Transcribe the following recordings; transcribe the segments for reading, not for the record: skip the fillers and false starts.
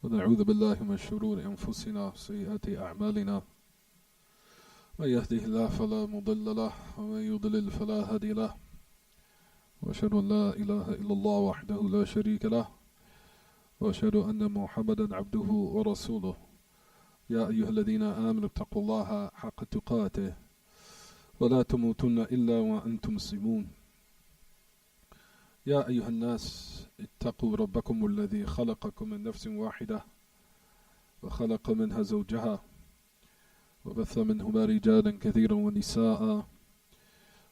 ونعوذ بالله من شرور أنفسنا وسيئات أعمالنا من يهده الله فلا مضل له ومن يضلل فلا هادي له وأشهد أن لا إله إلا الله وحده لا شريك له وأشهد أن محمدا عبده ورسوله يا أيها الذين آمنوا اتقوا الله حق تقاته ولا تموتن إلا وأنتم مسلمون يا أيها الناس اتقوا ربكم الذي خلقكم من نفس واحدة وخلق منها زوجها وبث منهما رجالا كثيرا ونساء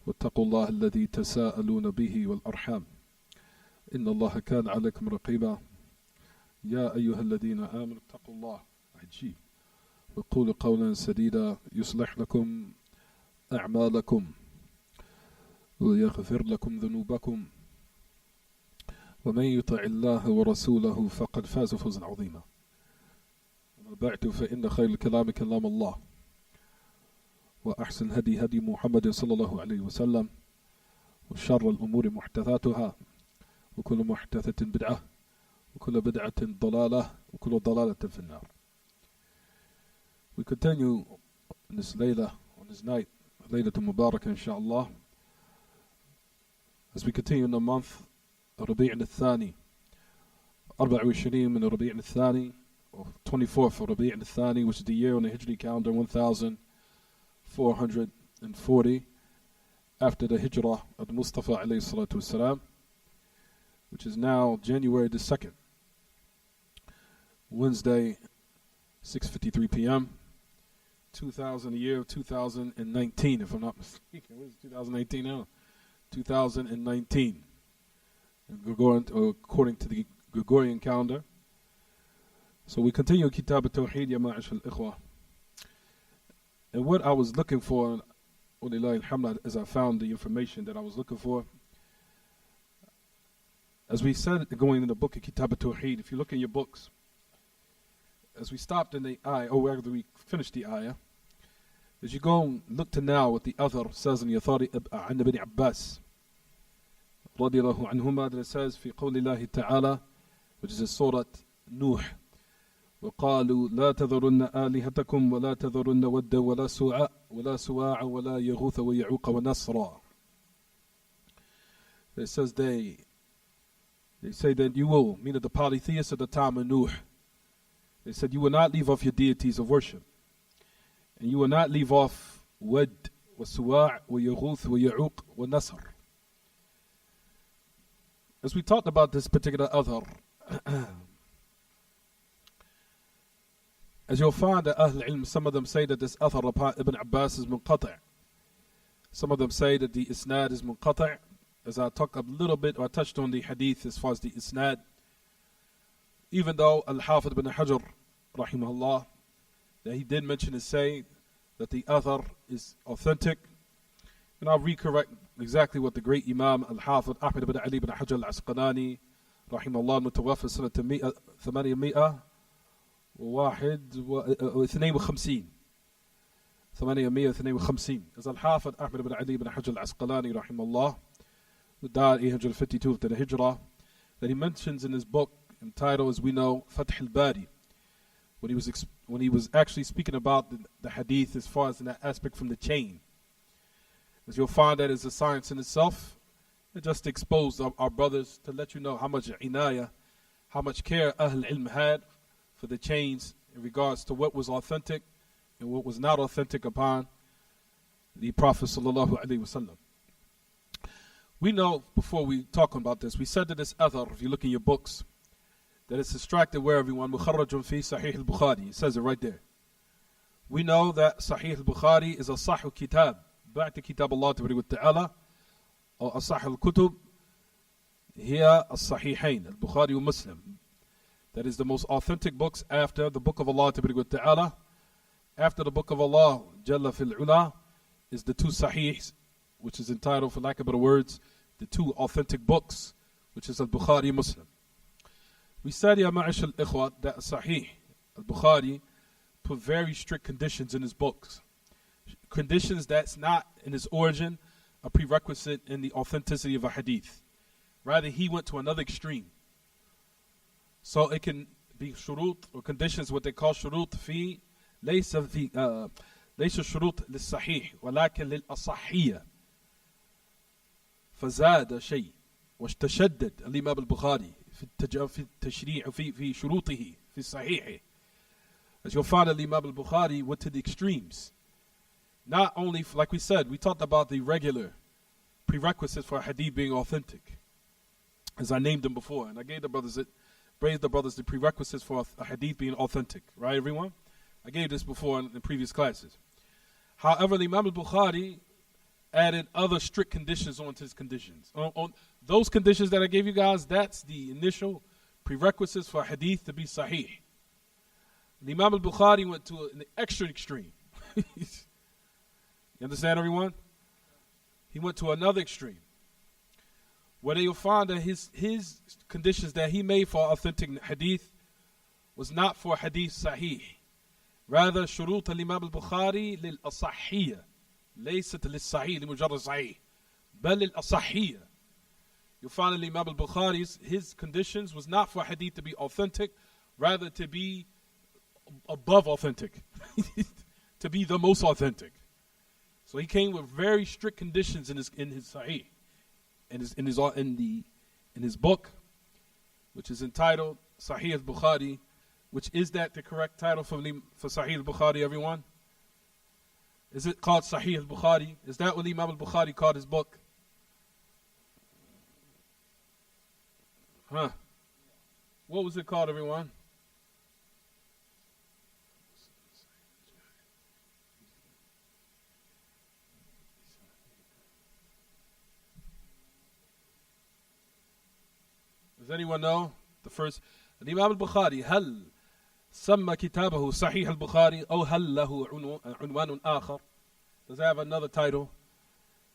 واتقوا الله الذي تساءلون به والأرحام إن الله كان عليكم رقيبا يا أيها الذين آمنوا اتقوا الله عجيب وقولوا قولا سديدا يصلح لكم أعمالكم ويغفر لكم ذنوبكم ومن يطع الله ورسوله فقد فاز فوزا عظيما وما بعد فإن خير الكلام كلام الله وأحسن هدي هدي محمد صلى الله عليه وسلم وشر الأمور محدثاتها وكل محدثة بدعة وكل بدعة ضلالة وكل ضلالة في النار. We continue on this layla, on this night, Laylatul Mubarak inshallah, as we continue in the month Rabi' al-Thani, 24 من Rabi' al-Thani, or 24th of Rabi' al-Thani, which is the year on the Hijri calendar 1440 after the Hijrah of the Mustafa alayhi salatu wasalam, which is now January the 2nd, Wednesday, 6:53 p.m. 2000, the year of 2019, if I'm not mistaken. What is 2018 now? 2019. According to the Gregorian calendar. So we continue Kitaab At-Tawheed, Ya Ma'ashal Ikhwa. And what I was looking for, as I found the information that I was looking for, as we said going in the book of Kitaab At-Tawheed, if you look in your books, as we stopped in the ayah, or after we finished the ayah, as you go and look to now what the other says in the authority of Ibn Abbas رضي الله عنهما, that it says في قول الله تعالى, which is in Surah Nuh, وقالوا لا تذرن آلهتكم ولا تذرن ودا ولا سواع ولا يغوث ويعوق ونسرا. It says they say that you will, meaning the polytheists at the time of Nuh, they said you will not leave off your deities of worship, and you will not leave off Wed, وسواع ويغوث ويعوق ونسر. As we talked about this particular other, as you'll find that Ahl Ilm, some of them say that this other Ibn Abbas is munqati'. Some of them say that the isnad is munqati'. As I talked a little bit, or I touched on the hadith as far as the isnad, even though Al-Hafidh ibn Hajar, rahimahullah, that he did mention and say that the other is authentic. And I'll recorrect exactly what the great Imam Al-Hafidh Ahmad ibn Ali ibn Hajar Al-Asqalani, rahimahullah, متوفى سنة 852 as Al-Hafidh Ahmad ibn Ali ibn Hajar Al-Asqalani, rahimahullah, who died 852 after the Hijrah, that he mentions in his book entitled, as we know, Fath al-Bari, when he was actually speaking about the hadith as far as in that aspect from the chain. As you'll find that is a science in itself. It just exposed our brothers to let you know how much inayah, how much care Ahl Ilm had for the chains in regards to what was authentic and what was not authentic upon the Prophet sallallahu alaihi wasallam. We know, before we talk about this, we said that this other, if you look in your books, that it's extracted where everyone, Mukharrajun fi Sahih al-Bukhari. It says it right there. We know that Sahih al-Bukhari is a Sahih Kitab, بعد كتاب الله تبارك وتعالى, أو أصح الكتب هي الصحيحين البخاري ومسلم. That is the most authentic books after the book of Allah تبارك وتعالى. After the book of Allah Jalla fil Ula is the two Sahihs, which is entitled, for lack of better words, the two authentic books, which is Al-Bukhari and Muslim. We said, Ya Ma'ash al-Ikhwa, that Sahih al-Bukhari put very strict conditions in his books. Conditions that's not in its origin a prerequisite in the authenticity of a hadith. Rather, he went to another extreme. So it can بشروط or conditions, what they call شروط في ليس شروط للصحيح ولكن للأصحية. فزاد شيء واستشدد الإمام البخاري في التشريع في شروطه في صحيحه. As you'll find, Imam al-Bukhari went to the extremes. Not only, like we said, we talked about the regular prerequisites for a hadith being authentic, as I named them before, and I gave the brothers the prerequisites for a hadith being authentic. Right, everyone? I gave this before in previous classes. However, the Imam al-Bukhari added other strict conditions onto his conditions. On those conditions that I gave you guys, that's the initial prerequisites for a hadith to be sahih. The Imam al-Bukhari went to an extra extreme. You understand, everyone? He went to another extreme, where you'll find that his conditions that he made for authentic hadith was not for hadith sahih. Rather, شروط الإمام البخاري للأصحية ليست للصحيح لمجرد صحيح بل للأصحية. You'll find that Imam al-Bukhari's his conditions was not for hadith to be authentic, rather to be above authentic, to be the most authentic. So he came with very strict conditions in his Sahih, in his book, which is entitled Sahih al-Bukhari. Which is that the correct title for Sahih al-Bukhari, everyone? Is it called Sahih al-Bukhari? Is that what Imam al-Bukhari called his book? Huh? What was it called, everyone? Does anyone know the first? الإمام البخاري هل سمى كتابه صحيح البخاري أو هل له عنوان آخر? Does it have another title?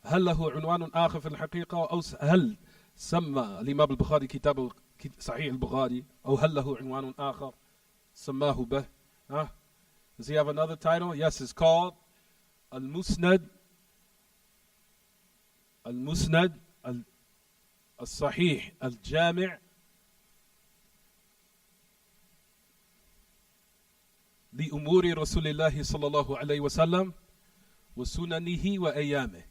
هل له عنوان آخر في الحقيقة أو هل سمى الإمام البخاري كتابه صحيح البخاري أو هل له عنوان آخر سماه به؟ Does he have another title? Yes, it's called المسند الصحيح الجامع لأمور رسول الله صلى الله عليه وسلم وسننه وأيامه.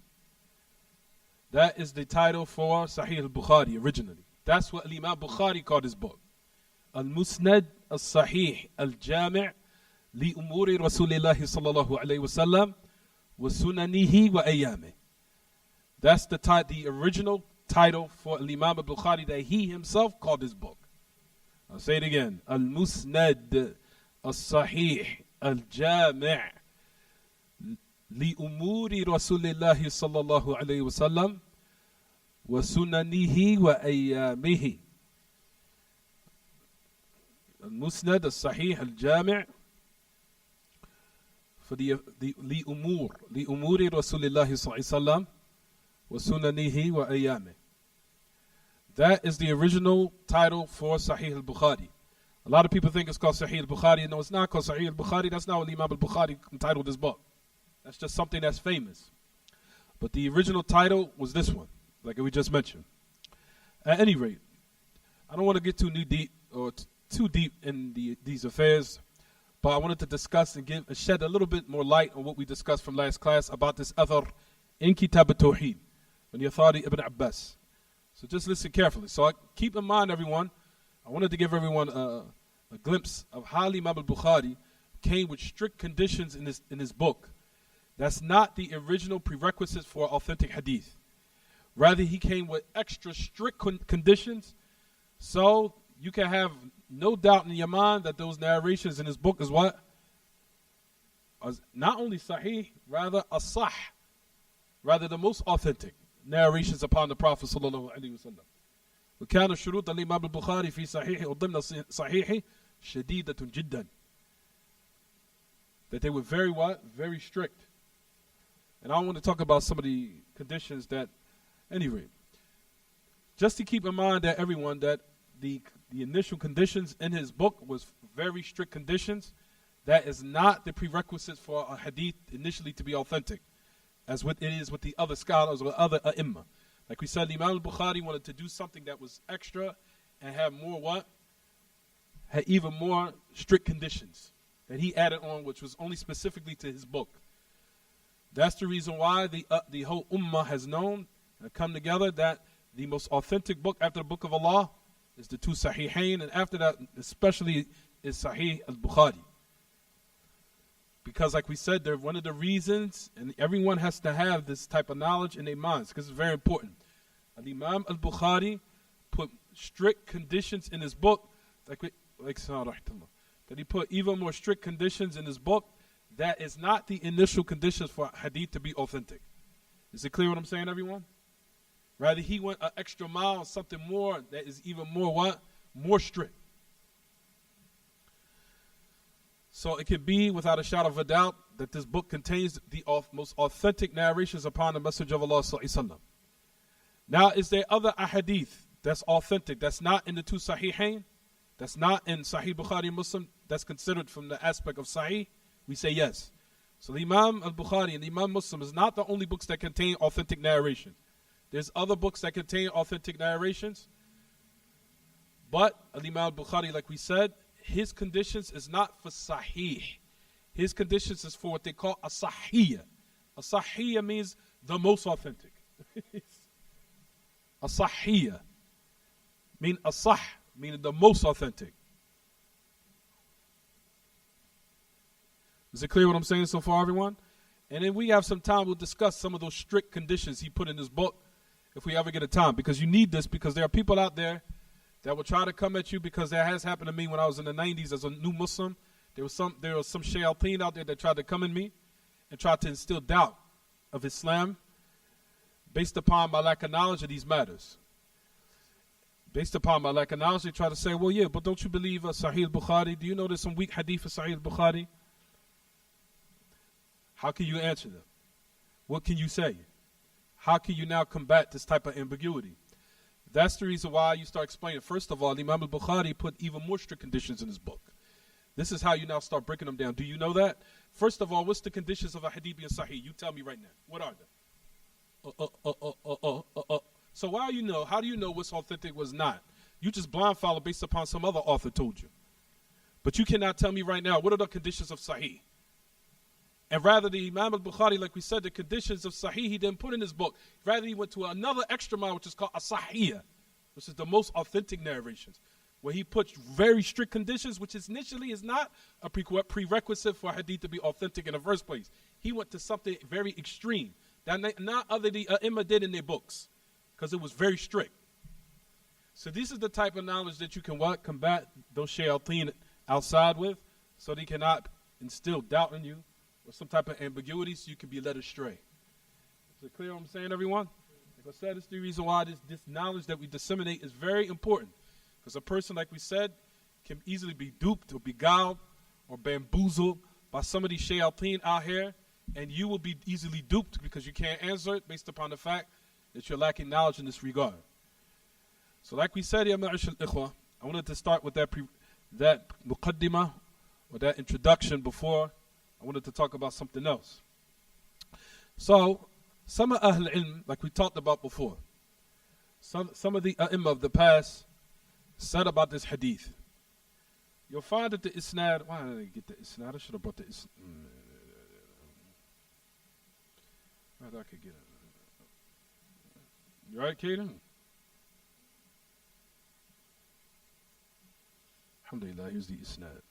That is the title for Sahih al-Bukhari originally. That's what Imam Bukhari called his book. Al-Musnad al-Sahih al-Jami' لأمور رسول الله صلى الله عليه وسلم وسننه وأيامه. That's the original title for Imam al-Bukhari that he himself called his book. I'll say it again. Al-Musnad الصحيح الجامع لأمور رسول الله صلى الله عليه وسلم وسننه وأيامه. المسند الصحيح الجامع لأمور رسول الله صلى الله عليه وسلم وسننه وأيامه. That is the original title for Sahih al-Bukhari. A lot of people think it's called Sahih al-Bukhari. No, it's not called Sahih al-Bukhari. That's not what Imam al-Bukhari entitled his book. That's just something that's famous. But the original title was this one, like we just mentioned. At any rate, I don't want to get too deep in these affairs, but I wanted to discuss and shed a little bit more light on what we discussed from last class about this athar in Kitaab At-Tawheed, on the authority of Ibn Abbas. So just listen carefully. So keep in mind, everyone, I wanted to give everyone a glimpse of how Imam al-Bukhari came with strict conditions in his book. That's not the original prerequisites for authentic hadith. Rather, he came with extra strict conditions, so you can have no doubt in your mind that those narrations in his book is what? Not only sahih, rather asah, rather the most authentic narrations upon the Prophet sallallahu alaihi wasallam. وكان شروط الإمام البخاري في صحيحه وضمن صحيحه شديدة جدا. That they were very strict. And I want to talk about some of the conditions that, anyway, just to keep in mind that everyone, that the initial conditions in his book was very strict conditions. That is not the prerequisites for a hadith initially to be authentic, as what it is with the other scholars or other ai''imah. Like we said, Imam al-Bukhari wanted to do something that was extra and have more what? had even more strict conditions that he added on, which was only specifically to his book. That's the reason why the whole ummah has known and come together that the most authentic book after the book of Allah is the two Sahihain, and after that especially is Sahih al-Bukhari. Because like we said, they're one of the reasons, and everyone has to have this type of knowledge in their minds, because it's very important. Al-Imam al-Bukhari put strict conditions in his book, that he put even more strict conditions in his book that is not the initial conditions for hadith to be authentic. Is it clear what I'm saying, everyone? Rather, he went an extra mile, something more that is even more what? More strict. So it can be without a shadow of a doubt that this book contains the most authentic narrations upon the Messenger of Allah sallallahu alaihi wasallam. Now, is there other ahadith that's authentic, that's not in the two Sahihain, that's not in Sahih Bukhari Muslim, that's considered from the aspect of Sahih? We say yes. So the Imam al-Bukhari and the Imam Muslim is not the only books that contain authentic narration. There's other books that contain authentic narrations. But Imam al-Bukhari, like we said, his conditions is not for Sahih. His conditions is for what they call a Sahiyya. A Sahiyya means the most authentic. A Sahiyya mean Asah, meaning the most authentic. Is it clear what I'm saying so far, everyone? And then we have some time, we'll discuss some of those strict conditions he put in his book if we ever get a time. Because you need this, because there are people out there that will try to come at you, because that has happened to me when I was in the 90s as a new Muslim. There was some shayateen out there that tried to come in me and tried to instill doubt of Islam based upon my lack of knowledge of these matters. Based upon my lack of knowledge, they try to say, well, yeah, but don't you believe Sahih al-Bukhari? Do you know there's some weak hadith of Sahih al-Bukhari? How can you answer them? What can you say? How can you now combat this type of ambiguity? That's the reason why you start explaining. First of all, Imam al-Bukhari put even more strict conditions in his book. This is how you now start breaking them down. Do you know that? First of all, what's the conditions of a hadith being sahih? You tell me right now. What are they? So how do you know what's authentic, what's not? You just blind follow based upon some other author told you. But you cannot tell me right now, what are the conditions of sahih? And rather, the Imam al-Bukhari, like we said, the conditions of Sahih he didn't put in his book. Rather, he went to another extra mile, which is called a Sahiyya, which is the most authentic narrations, where he put very strict conditions, which initially is not a prerequisite for hadith to be authentic in the first place. He went to something very extreme that not other the Imam did in their books, because it was very strict. So this is the type of knowledge that you can combat those shayateen outside with, so they cannot instill doubt in you, or some type of ambiguity, so you can be led astray. Is it clear what I'm saying, everyone? Like I said, it's the reason why this knowledge that we disseminate is very important. Because a person, like we said, can easily be duped or beguiled or bamboozled by some of these shayateen out here, and you will be easily duped because you can't answer it based upon the fact that you're lacking knowledge in this regard. So like we said, ya ma'ashal ikhwa, I wanted to start with that muqaddimah, or that introduction before I wanted to talk about something else. So, some of Ahl Ilm, like we talked about before, some of the A'imma of the past said about this hadith. You'll find that the Isnad, why did I get the Isnad? I should have brought the Isnad. I could get it. You right, Kaden? Alhamdulillah, here's the Isnad.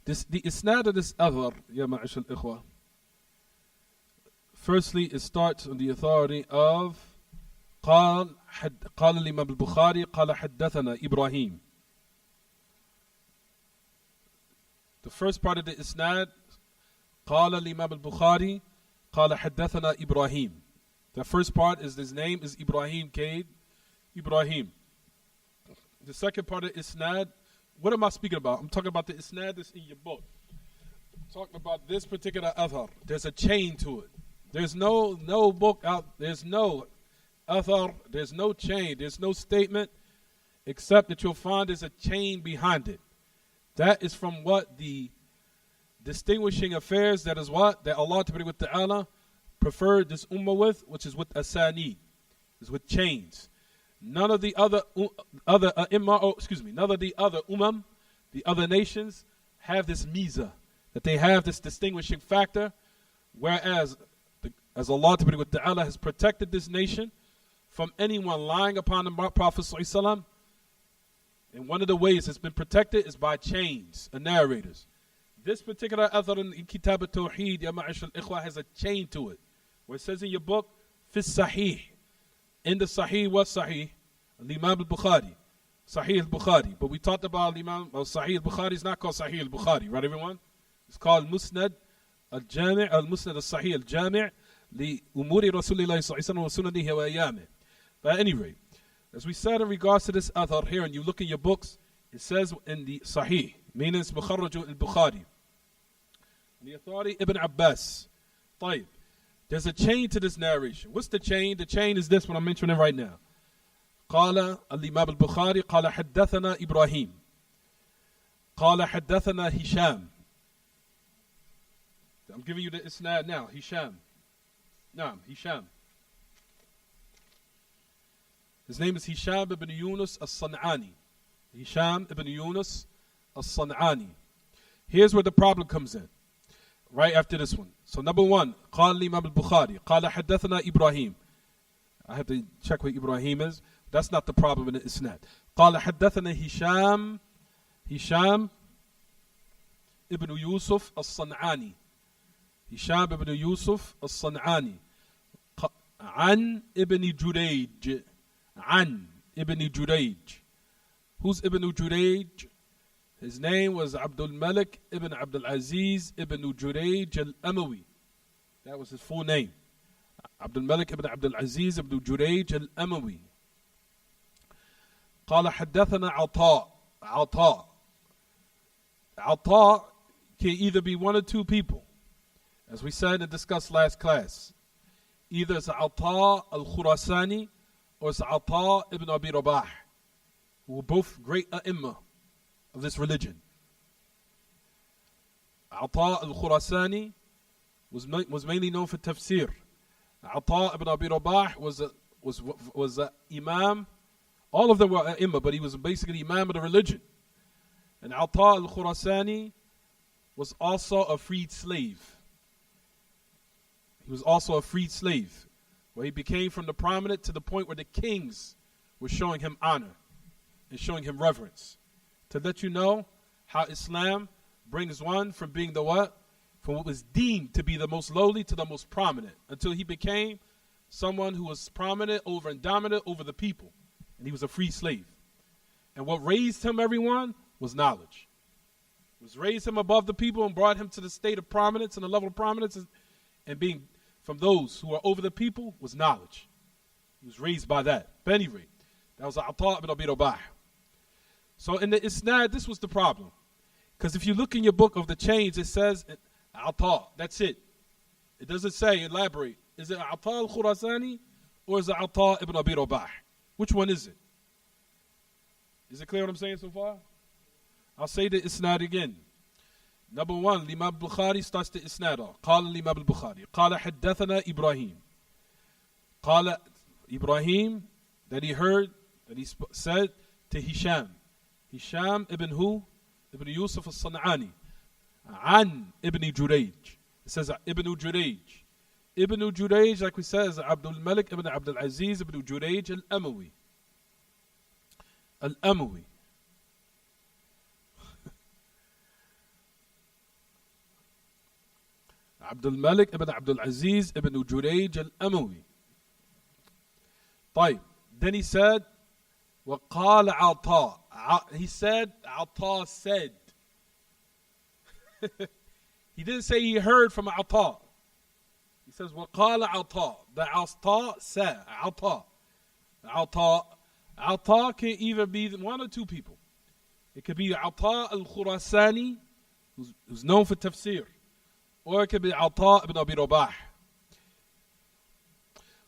The Isnad of this Athar, ya ma'ashal ikhwa, firstly, it starts on the authority of قال الإمام البخاري قال حدثنا إبراهيم. The first part of the Isnad, قال الإمام البخاري قال حدثنا إبراهيم. The first part is his name is Ibrahim Kaid. Ibrahim. The second part of Isnad, what am I speaking about? I'm talking about the Isnad that's in your book. I'm talking about this particular Athar. There's a chain to it. There's no book out. There's no Athar. There's no chain. There's no statement except that you'll find there's a chain behind it. That is from what the distinguishing affairs, that is what? That Allah Ta'ala preferred this ummah with, which is with asanid, is with chains. None of the other none of the other the other nations have this mizah, that they have this distinguishing factor, whereas as Allah Ta'ala has protected this nation from anyone lying upon the Prophet ﷺ, and one of the ways it's been protected is by chains and narrators. This particular athar in Kitaab At-Tawheed, Ya Ma'ashar al-Ikhwa, has a chain to it, where it says in your book, Fi Sahih, in the Sahih, what Sahih? Al-Imam al-Bukhari, Sahih al-Bukhari. But we talked about Sahih al-Bukhari is not called Sahih al-Bukhari, right everyone? It's called Musnad al-Jami' al-Musnad al-Sahih al-Jami' li umuri Rasulillah sallallahu wa sunanihi wa ayyamih. But at any rate, as we said in regards to this athar here, and you look in your books, it says in the Sahih, meaning it's Mukharraj al-Bukhari, the authority Ibn Abbas. طيب. There's a chain to this narration. What's the chain? The chain is this one I'm mentioning right now. قال الإمام البخاري قال حدثنا إبراهيم قال حدثنا هشام. I'm giving you the isnad now. Hisham. Naam, Hisham. His name is Hisham ibn Yunus as-San'ani. Hisham ibn Yunus as-San'ani. Here's where the problem comes in. Right after this one. So number one, قال الإمام البخاري قال حدثنا إبراهيم. I have to check what Ibrahim is. That's not the problem in the isnad. قال حدثنا هشام ibn Yusuf as-San'ani. هشام ibn Yusuf as-San'ani. عن ابن جريج. عن ابن جريج. Who's Ibn Jurayj? His name was Abdul Malik ibn Abdul Aziz ibn Jurayj al-Amawi. That was his full name. Abdul Malik ibn Abdul Aziz ibn Jurayj al-Amawi. قال حدثنا عطاء. عطاء can either be one or two people, as we said and discussed last class. Either it's Ata al-Khurasani or it's Ata ibn Abi Rabah, who were both great a'imma of this religion. Ata al-Khurasani was mainly known for tafsir. Ata ibn Abi Rabah was a imam. All of them were a'imma, but he was basically imam of the religion. And Ata al-Khurasani was also a freed slave. He was also a freed slave, where he became from the prominent to the point where the kings were showing him honor and showing him reverence. To let you know how Islam brings one from being the what? From what was deemed to be the most lowly to the most prominent, until he became someone who was prominent over and dominant over the people. And he was a free slave. And what raised him, everyone, was knowledge. What raised him above the people and brought him to the state of prominence and the level of prominence and being from those who are over the people was knowledge. He was raised by that. But anyway, that was Ata ibn Abi Rabah. So in the isnad, this was the problem. Because if you look in your book of the chains, it says Ata. That's it. It doesn't say, elaborate. Is it Ata al-Khurasani or is it Ata ibn Abi Rabah? Which one is it? Is it clear what I'm saying so far? I'll say the isnad again. Number one, Imam Bukhari starts the isnad off. قال الإمام البخاري قال حدثنا إبراهيم. قال Ibrahim, that he heard, that he said to Hisham. Hisham ibn who? Ibn Yusuf al-San'ani. An ibn Jurayj. It says Ibn Jurayj. Ibn Jurayj, like we said, is Abdul Malik ibn Abdul Aziz ibn Jurayj al-Amawi. Al-Amawi. Abdul Malik ibn Abdul Aziz ibn Jurayj al-Amawi. طيب. Then he said, وقال عطاء. He said, Ata said. He didn't say he heard from Ata. He says, وقال عطاء. The Ata said. Ata can either be one or two people. It could be Ata al-Khurasani, who's known for tafsir. Or it could be Ata ibn Abi Rabah.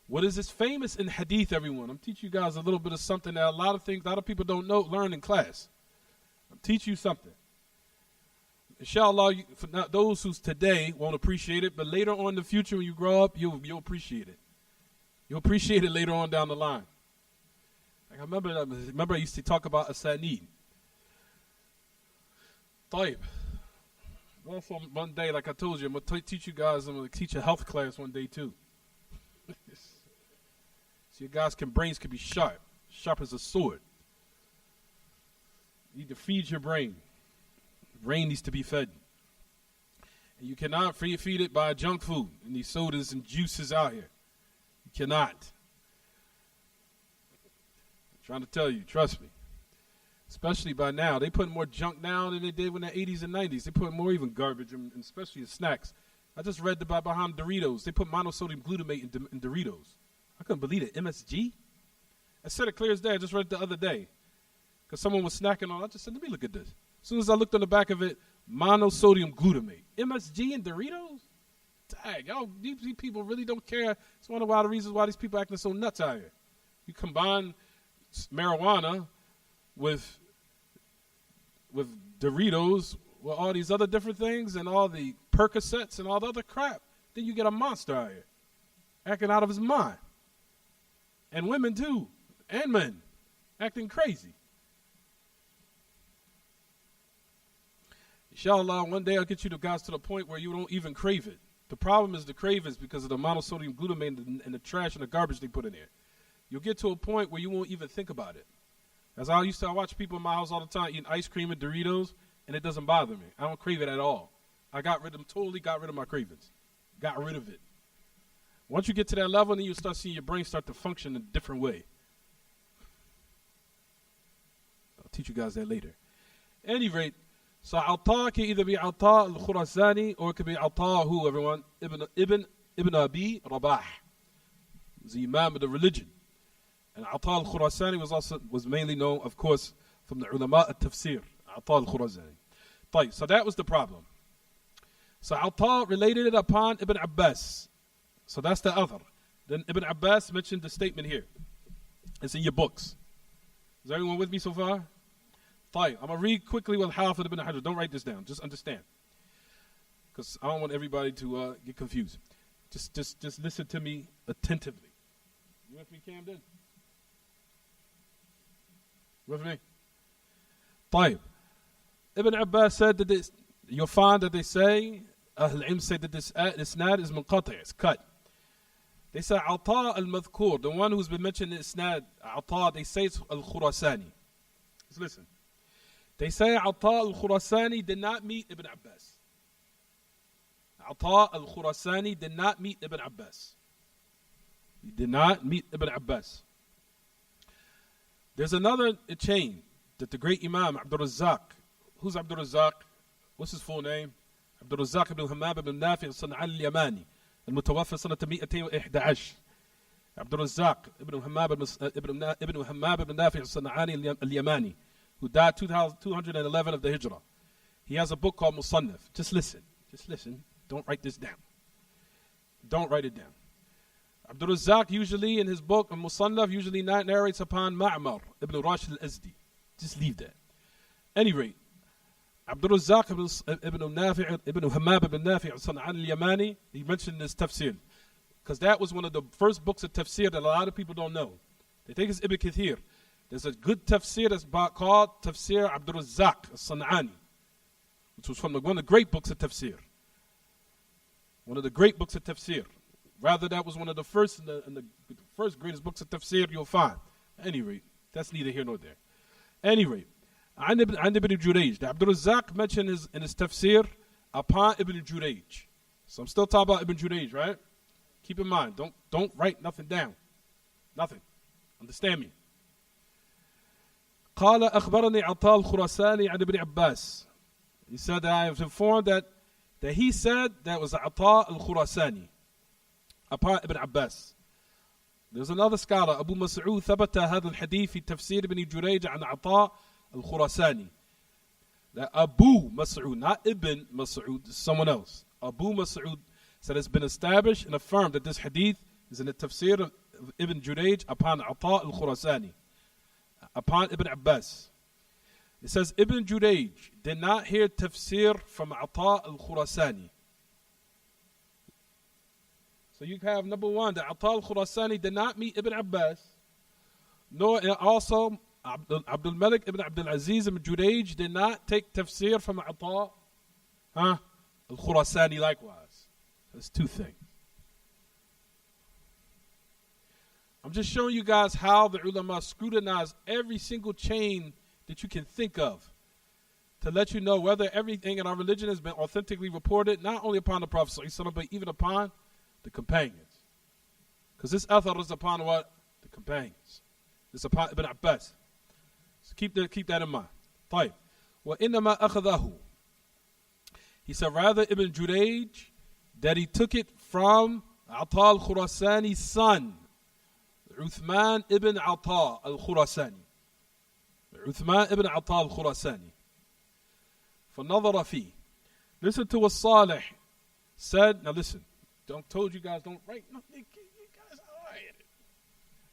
What is this famous in hadith, everyone? I'm teaching you guys a little bit of something that a lot of people don't know, learn in class. I'm teaching you something. Inshallah, for those who's today won't appreciate it, but later on in the future when you grow up, you'll appreciate it. You'll appreciate it later on down the line. I remember I used to talk about Asanid. طيب. Also, one day, like I told you, I'm going to teach you guys, I'm going to teach a health class one day too. So your guys' brains can be sharp as a sword. You need to feed your brain. Brain needs to be fed. And you cannot feed it by junk food and these sodas and juices out here. You cannot. I'm trying to tell you, trust me. Especially by now. They put more junk now than they did in the 80s and 90s. They put more even garbage, and especially in snacks. I just read about behind Doritos. They put monosodium glutamate in Doritos. I couldn't believe it. MSG? I said it clear as day. I just read it the other day. Because someone was snacking on it. I just said, let me look at this. As soon as I looked on the back of it, monosodium glutamate. MSG and Doritos? Dang, y'all, these people really don't care. It's one of the reasons why these people acting so nuts out here. You combine marijuana with Doritos, with all these other different things, and all the Percocets and all the other crap, then you get a monster out here. Acting out of his mind. And women too. And men. Acting crazy. Inshallah, one day I'll get you guys to the point where you don't even crave it. The problem is the cravings because of the monosodium glutamate and the trash and the garbage they put in there. You'll get to a point where you won't even think about it. As I used to watch people in my house all the time eating ice cream and Doritos, and it doesn't bother me. I don't crave it at all. I totally got rid of my cravings. Got rid of it. Once you get to that level, then you start seeing your brain start to function in a different way. I'll teach you guys that later. At any rate, so Ata can either be Ata al-Khurasani or it could be Ata who, everyone? Ibn Abi Rabah. The Imam of the religion. And Ata al-Khurasani was mainly known, of course, from the ulama at-Tafsir. Ata al-Khurasani. So that was the problem. So Ata related it upon Ibn Abbas. So that's the other. Then Ibn Abbas mentioned the statement here. It's in your books. Is everyone with me so far? I'm going to read quickly what Hafid ibn Hajar. Don't write this down. Just understand. Because I don't want everybody to get confused. Just listen to me attentively. You with me, Camden? With me? Ibn Abbas said that this, you'll find that they say, Ahl al-Ilm say that this isnad is munqati', it's cut. They say Ata al-Madhkur, the one who's been mentioned in isnad, Ata, they say it's al-Khurasani. Let's listen. They say Ata al-Khurasani did not meet Ibn Abbas. Ata al-Khurasani did not meet Ibn Abbas. He did not meet Ibn Abbas. There's another chain that the great Imam AbdurRazzaaq. Who's AbdurRazzaaq? What's his full name? AbdurRazzaaq ibn Hammab ibn Nafi' al-San'ani al-Yamani. المتوفى سنة 211. AbdurRazzaaq ibn Hammab ibn Nafi' al-San'ani al-Yamani, who died 211 of the Hijrah. He has a book called Musannaf. Just listen. Don't write this down. Don't write it down. AbdurRazzaaq usually in his book, Musannaf, usually narrates upon Ma'mar ibn Rashid al-Azdi. Just leave that. Any rate, AbdurRazzaaq ibn Hammab ibn Nafi' al-San'ani al-Yamani, he mentioned this tafsir. Because that was one of the first books of tafsir that a lot of people don't know. They think it's Ibn Kathir. There's a good tafsir that's called Tafsir AbdurRazzaaq al-San'ani, which was from one of the great books of tafsir. One of the great books of tafsir. Rather, that was one of the first in the first greatest books of tafsir you'll find. At any rate, that's neither here nor there. At any rate, عن ابن جريج. AbdurRazzaaq mentioned in his tafsir upon Ibn Jurayj. So I'm still talking about Ibn Jurayj, right? Keep in mind, don't write nothing down. Nothing. Understand me. قال أخبرني عطاء الخراساني عن ابن عباس. He said that I have informed that he said that was عطاء الخراساني upon Ibn Abbas. There's another scholar, Abu Mas'ud, ثبت هذا الحديث في تفسير ابن جريج عن عطاء الخراساني. That Abu Mas'ud, not Ibn Mas'ud, someone else. Abu Mas'ud said it's been established and affirmed that this hadith is in the tafsir of Ibn Jurayj upon Ata al-Khurasani, upon Ibn Abbas. It says Ibn Jurayj did not hear tafsir from Ata al-Khurasani. So you have number one, that Ata al-Khurasani did not meet Ibn Abbas, Nor also Abdul Malik ibn Abdul Aziz ibn Jurayj did not take tafsir from Ata al-Khurasani likewise. That's two things. I'm just showing you guys how the ulama scrutinize every single chain that you can think of to let you know whether everything in our religion has been authentically reported, not only upon the Prophet ﷺ, but even upon the companions. Because this athar is upon what? The companions. It's upon Ibn Abbas. So keep that in mind. طيب. وَإِنَّمَا أَخَذَهُ. He said, rather Ibn Jurayj, that he took it from Ata al-Khurasani's son, Uthman ibn Ata al-Khurasani. Uthman ibn Ata al-Khurasani. فَنَظَرَ فِيهِ. Listen to what Salih said. Now listen. Told you guys don't write nothing. You guys are right.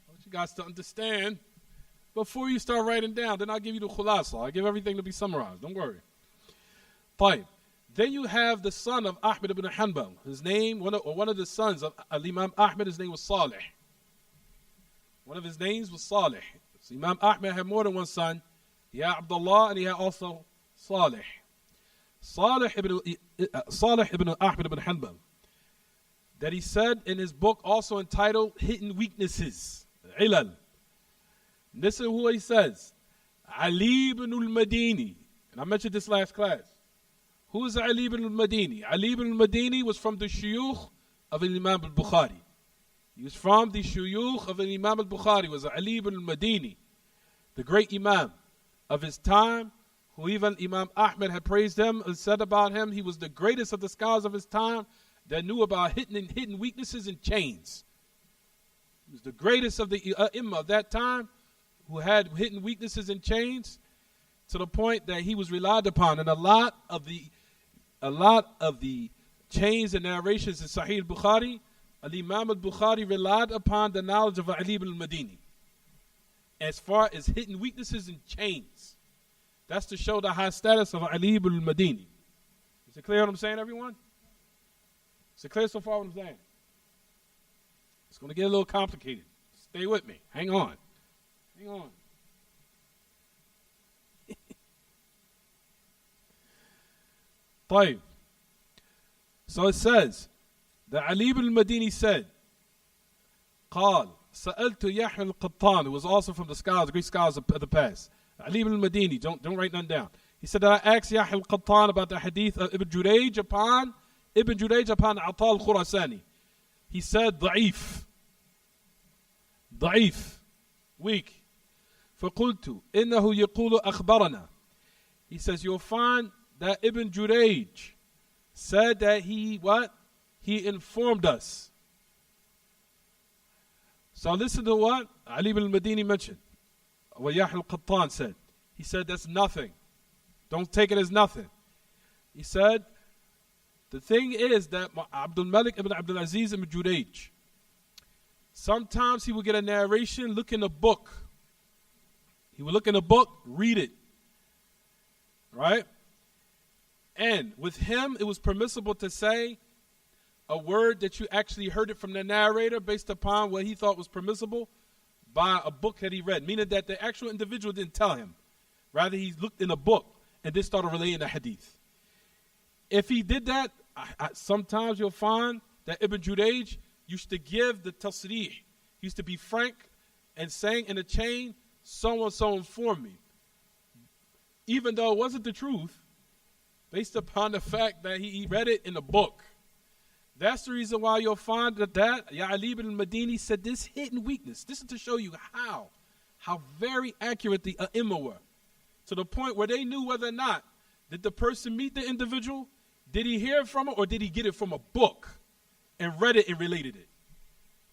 I want you guys to understand before you start writing down. Then I'll give you the khulasa. I'll give everything to be summarized. Don't worry. طيب. Then you have the son of Ahmad ibn Hanbal. His name, one of the sons of Imam Ahmad, his name was Salih. One of his names was Salih. So Imam Ahmad had more than one son. He had Abdullah and he had also Salih. Salih ibn Ahmad ibn Hanbal. That he said in his book also entitled Hidden Weaknesses. Ilal. Listen to what he says. Ali ibn al-Madini. And I mentioned this last class. Who is Ali ibn al-Madini? Ali ibn al-Madini was from the shuyukh of Imam al-Bukhari. He was from the shuyukh of Imam al-Bukhari. Was Ali ibn al-Madini, the great Imam of his time, who even Imam Ahmad had praised him and said about him, he was the greatest of the scholars of his time that knew about hidden weaknesses and chains. He was the greatest of the Imam of that time who had hidden weaknesses and chains, to the point that he was relied upon. And a lot of the chains and narrations in Sahih al-Bukhari, Imam al-Bukhari relied upon the knowledge of Ali ibn al-Madini as far as hidden weaknesses and chains. That's to show the high status of Ali ibn al-Madini. Is it clear what I'm saying, everyone? Is it clear so far what I'm saying? It's going to get a little complicated. Stay with me. Hang on. Hang on. طيب. So it says that Ali ibn al-Madini said, قال سألت يحيى القطان, who was also from the scholars, the Greek scholars of the past. Ali ibn al-Madini, don't write none down. He said that I asked Yahya al-Qattan about the hadith of Ibn Jurayj upon Ata al-Khurasani. He said ضعيف, weak. فقلت إنه يقول أخبرنا. He says you'll find that Ibn Jurayj said that he informed us. So listen to what Ali ibn al-Madini mentioned. What Yahya al-Qattan said. He said that's nothing. Don't take it as nothing. He said the thing is that Abdul Malik ibn Abdul Aziz ibn Jurayj, sometimes he would get a narration, look in a book. He would look in a book, read it. Right? And with him, it was permissible to say a word that you actually heard it from the narrator based upon what he thought was permissible by a book that he read, meaning that the actual individual didn't tell him. Rather, he looked in a book and then started relaying the hadith. If he did that, sometimes you'll find that Ibn Jurayj used to give the tasrih. He used to be frank and saying in a chain, so informed me. Even though it wasn't the truth, based upon the fact that he read it in a book. That's the reason why you'll find that Ali ibn al-Madini said this hidden weakness. This is to show you how very accurate the A'imma were. To the point where they knew whether or not did the person meet the individual, did he hear it from it, or did he get it from a book and read it and related it.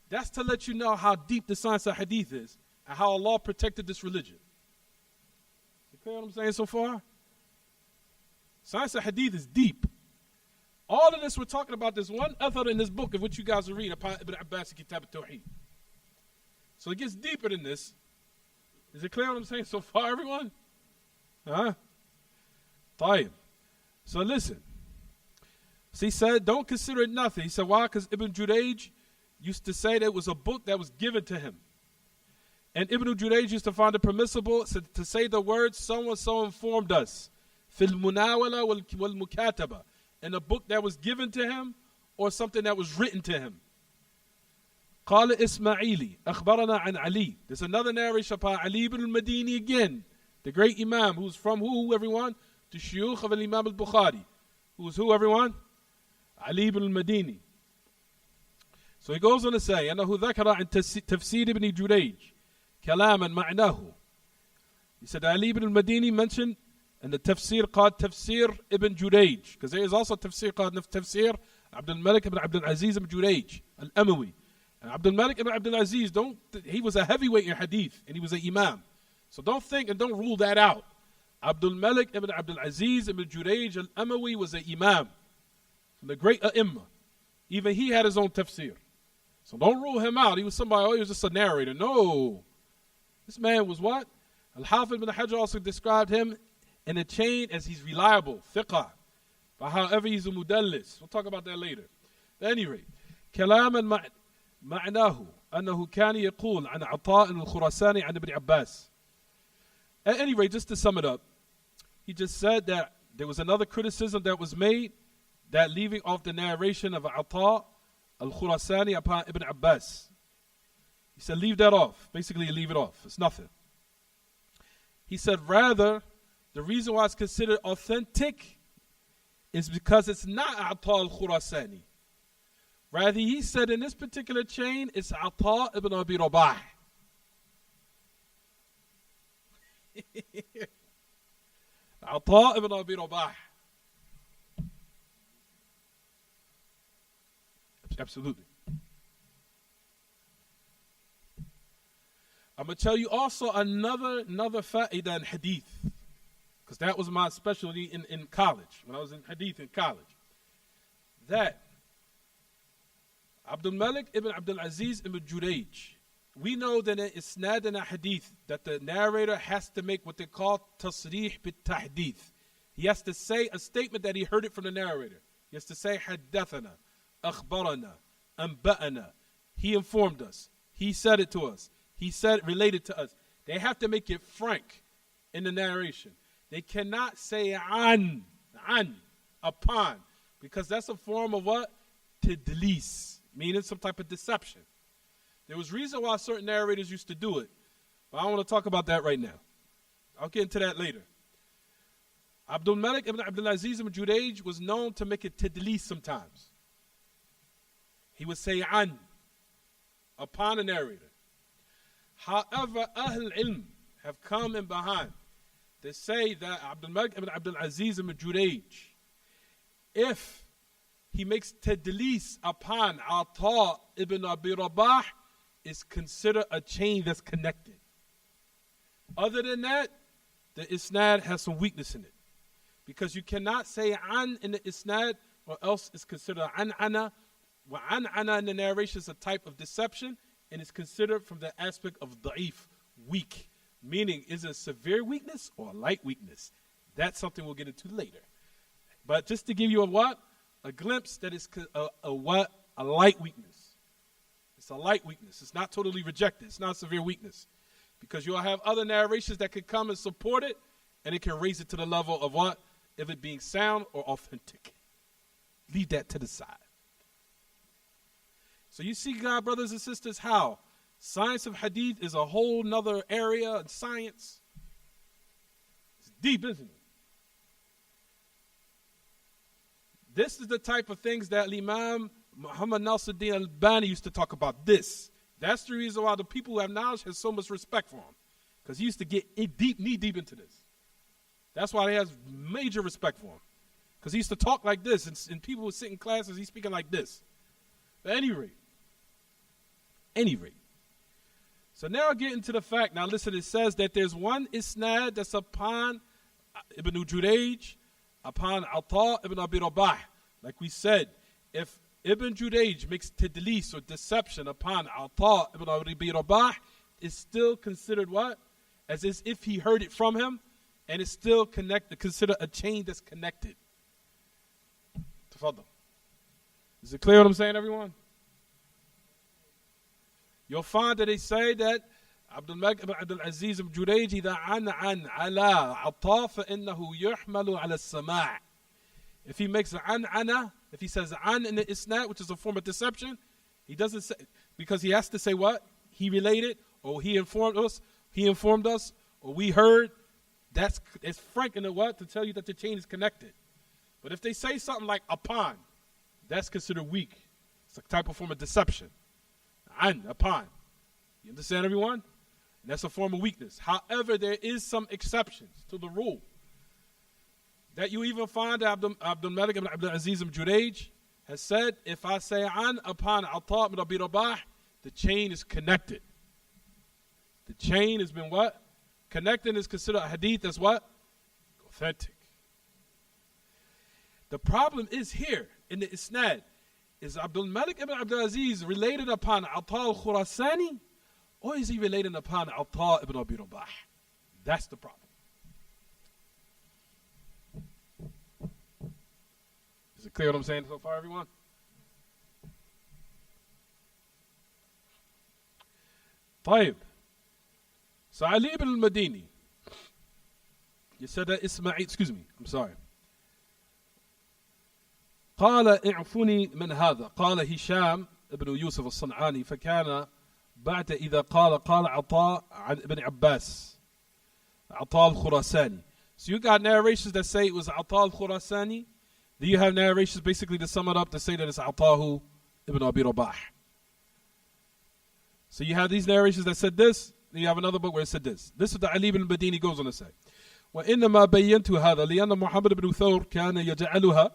That's to let you know how deep the science of hadith is and how Allah protected this religion. You clear what I'm saying so far? Science of hadith is deep. All of this we're talking about, this one athar in this book of which you guys are reading, upon Ibn Abbas Kitaab At-Tawheed. So it gets deeper than this. Is it clear what I'm saying so far, everyone? Huh? طيب. So listen. So he said, don't consider it nothing. He said, why? Because Ibn Jurayj used to say that it was a book that was given to him. And Ibn Jurayj used to find it permissible to say the words, so informed us, fil munawala wal mukataba, in a book that was given to him or something that was written to him. قال إسماعيلي أخبرنا عن علي. There's another narration by Ali ibn al-Madini again, the great Imam, who's from who, everyone? The Shuyukh of Imam al-Bukhari. Who's who, everyone? Ali ibn al-Madini. So he goes on to say, أنه ذكر عن تفسير ابن جريج كلاما معناه. He said Ali ibn al-Madini mentioned in the tafsir called Tafsir ibn Jurayj, because there is also tafsir called Tafsir Abdul Malik ibn Abdul Aziz ibn Jurayj al-Amawi. And Abdul Malik ibn Abdul Aziz, he was a heavyweight in hadith, and he was an imam. So don't think and don't rule that out. Abdul Malik ibn Abdul Aziz ibn Jurayj al-Amawi was an imam from the great A'imma. Even he had his own tafsir. So don't rule him out. He was somebody, he was just a narrator. No. This man was what? Al-Hafidh ibn Hajar also described him in a chain as he's reliable, thiqah. But however, he's a mudallis. We'll talk about that later. At any rate, كلاما معناه أنه كان يقول عن عطاء الخراساني عن ابن عباس. At any rate, just to sum it up, he just said that there was another criticism that was made, that leaving off the narration of Ata al-Khurasani upon Ibn Abbas. He said, leave that off. Basically, leave it off. It's nothing. He said, rather, the reason why it's considered authentic is because it's not Ata al-Khurasani. Rather, he said in this particular chain, it's Ata ibn Abi Rabah. Ata ibn Abi Rabah. Absolutely. I'm going to tell you also another fa'idah in hadith, because that was my specialty in college, when I was in hadith in college. That Abdul Malik ibn Abdul Aziz ibn Jurayj, we know that in isnad in a hadith that the narrator has to make what they call tasrih bit tahdith. He has to say a statement that he heard it from the narrator. He has to say haddathana, akhbarana, anba'ana. He informed us. He said it to us. He said it related to us. They have to make it frank in the narration. They cannot say an, upon, because that's a form of what? Tadlis, meaning some type of deception. There was reason why certain narrators used to do it, but I don't want to talk about that right now. I'll get into that later. Abdul Malik ibn Abdul Aziz ibn Jurayj was known to make it tadlis sometimes. He would say an, upon a narrator. However, Ahl Ilm have come in behind to say that Abdul Malik ibn Abdul Aziz ibn Jurayj, if he makes tadlis upon Ata ibn Abi Rabah, is considered a chain that's connected. Other than that, the isnad has some weakness in it. Because you cannot say an in the isnad, or else it's considered an'ana. Well, an'ana in the narration is a type of deception, and it's considered from the aspect of da'if, weak. Meaning, is it a severe weakness or a light weakness? That's something we'll get into later. But just to give you a what? A glimpse that it's a what? A light weakness. It's a light weakness. It's not totally rejected. It's not a severe weakness. Because you'll have other narrations that could come and support it, and it can raise it to the level of what? Of it being sound or authentic. Leave that to the side. So you see, God, brothers and sisters, how science of hadith is a whole nother area of science. It's deep, isn't it? This is the type of things that Imam Muhammad Nasiruddin al-Albani used to talk about. This. That's the reason why the people who have knowledge have so much respect for him. Because he used to get knee deep into this. That's why they have major respect for him. Because he used to talk like this, and people would sit in classes, he's speaking like this. At any rate. So now I get into the fact. Now listen, it says that there's one isnad that's upon Ibn Jurayj, upon Ata ibn Abi Rabah. Like we said, if Ibn Jurayj makes tadlis or deception upon Ata ibn Abi Rabah, it's still considered what? As if he heard it from him, and it's still considered a chain that's connected. Tafadhal. Is it clear what I'm saying, everyone? You'll find that they say that عبد الملك بن عبد العزيز بن جريج إذا عن على عطاء فإنه يحمل على السماع. If he makes an, if he says an in the isnad, which is a form of deception, he doesn't say, because he has to say what? He related, or he informed us, or we heard. It's frank in the what? To tell you that the chain is connected. But if they say something like upon, that's considered weak. It's a type of form of deception. An, upon. You understand, everyone? And that's a form of weakness. However, there is some exceptions to the rule. That you even find Abdul Malik ibn Abdul Aziz ibn Jurayj has said, if I say an upon Ata ibn Abi Rabah, the chain is connected. The chain has been what? Connected is considered a hadith as what? Authentic. The problem is here in the isnad. Is Abdul Malik ibn Abdul Aziz related upon Ata al-Khurasani, or is he related upon Ata ibn Abi Rabah? That's the problem. Is it clear what I'm saying so far, everyone? طيب. So Ali ibn al-Madini, you said that Ismail, excuse me, I'm sorry. قال اعفني من هذا. قال هشام ابن يوسف الصنعاني فكان بعد إذا قال عطاء عن ابن عباس عطاء الخراساني. So you got narrations that say it was عطاء الخراساني. Do you have narrations basically to sum it up to say that it's عطاء ibn Abi Rabah? So you have these narrations that said this. Then you have another book where it said this. This is the Ali ibn al-Madini goes on to say. وإنما بينت هذا لأن محمد بن ثور كان يجعلها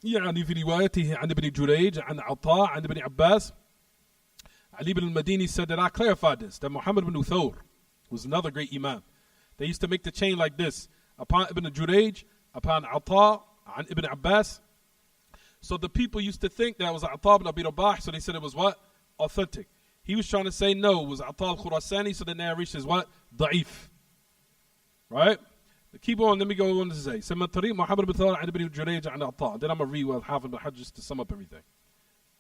يعني في روايته عن ابن جريج عن عطاء عن ابن عباس. Ali ibn al-Madini said that I clarified this, that Muhammad ibn Thawr was another great imam. They used to make the chain like this, upon Ibn Jurayj, upon Ata, and Ibn Abbas. So the people used to think that it was Ata ibn Abi Rabah, so they said it was what? Authentic. He was trying to say no, it was Ata al-Khurasani, so the narration is what? Da'if. Right? Keep on, let me go on to say. Sema Tariq Muhammad ibn Thawr and Ibn Jurayj and Ata. Then I'm going to read what Hafid ibn Hajj just to sum up everything.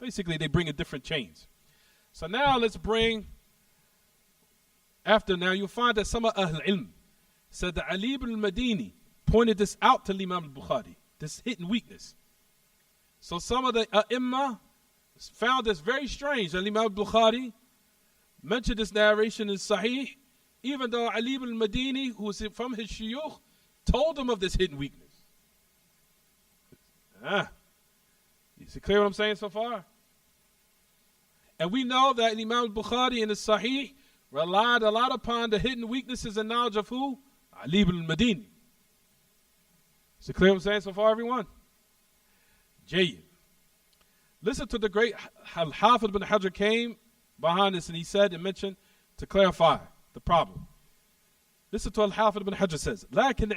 Basically, they bring in different chains. So now let's bring, after now you'll find that some of Ahl Ilm said that Ali ibn al-Madini pointed this out to Imam al-Bukhari, this hidden weakness. So some of the Imam found this very strange that Imam al-Bukhari mentioned this narration in Sahih, even though Ali ibn al-Madini, who was from his shuyukh, told him of this hidden weakness. Is it clear what I'm saying so far? And we know that Imam al-Bukhari in his Sahih relied a lot upon the hidden weaknesses and knowledge of who? Ali ibn al-Madini. Is it clear what I'm saying so far, everyone? Jayyid. Listen to the great Al-Hafid ibn Hajar came behind this and he said and mentioned to clarify the problem. Listen to Al-Hafid ibn Hajar says, لكن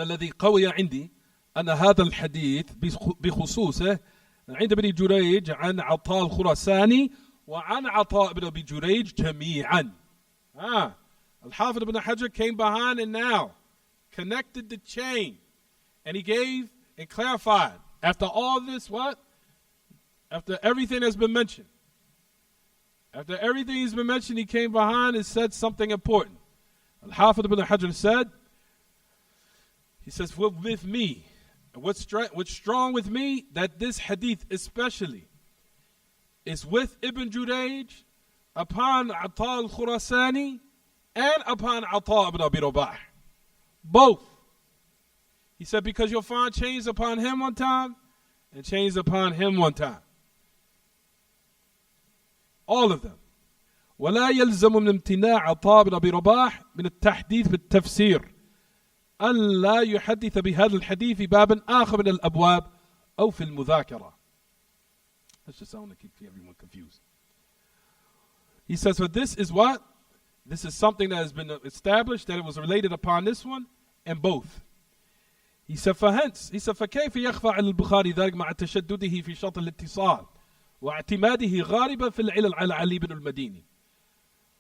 الذي قوي عندي أن هذا الحديث بخصوصه عند ابن جريج عن عطاء الخراساني وعن عطاء ابن أبي جريج جميعا. Al-Hafid ibn Hajar came behind and now connected the chain. And he gave and clarified. After all this, what? After everything has been mentioned. After everything has been mentioned, he came behind and said something important. Al-Hafid ibn Hajar said, he says, with me, what's strong with me, that this hadith especially is with Ibn Jurayj, upon Ata al-Khurasani, and upon Ata ibn Abi Rabah. Both. He said, because you'll find chains upon him one time, and chains upon him one time. All of them. ولا يلزم من امتناع عطاء بن أبي رباح من التحديث بالتفسير أن لا يحدث بهذا الحديث في باب آخر من الأبواب أو في المذاكرة. That's just sound to keep everyone confused. He says, so this is what? This is something that has been established, that it was related upon this one and both. He said, فهنس, he said, فكيف يخفى على البخاري ذلك مع تشدده في شرط الاتصال واعتماده غالبا في العلل على علي بن المديني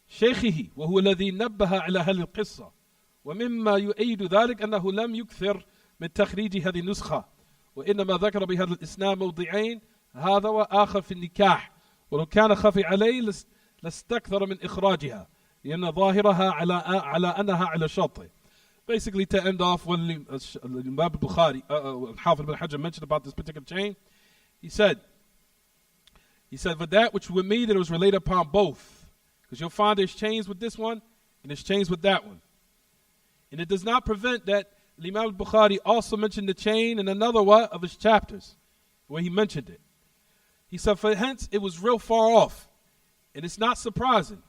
شيخه وهو الذي نبه على هذه القصة ومما يؤيد ذلك أنه لم يكثر من تخريج هذه النسخة وإنما ذكر بهذا الإسناد موضعين هذا وآخر في النكاح ولو كان خفي عليه لاستكثر من إخراجها لأن ظاهرها على أنها على شرطه. Basically, to end off, when Imam al-Bukhari, Al-Hafidh ibn Hajar mentioned about this particular chain, he said, for that which with me that it was related upon both. Because you'll find there's chains with this one, and there's chains with that one. And it does not prevent that Imam al-Bukhari also mentioned the chain in another one of his chapters, where he mentioned it. He said, for hence, it was real far off. And it's not surprising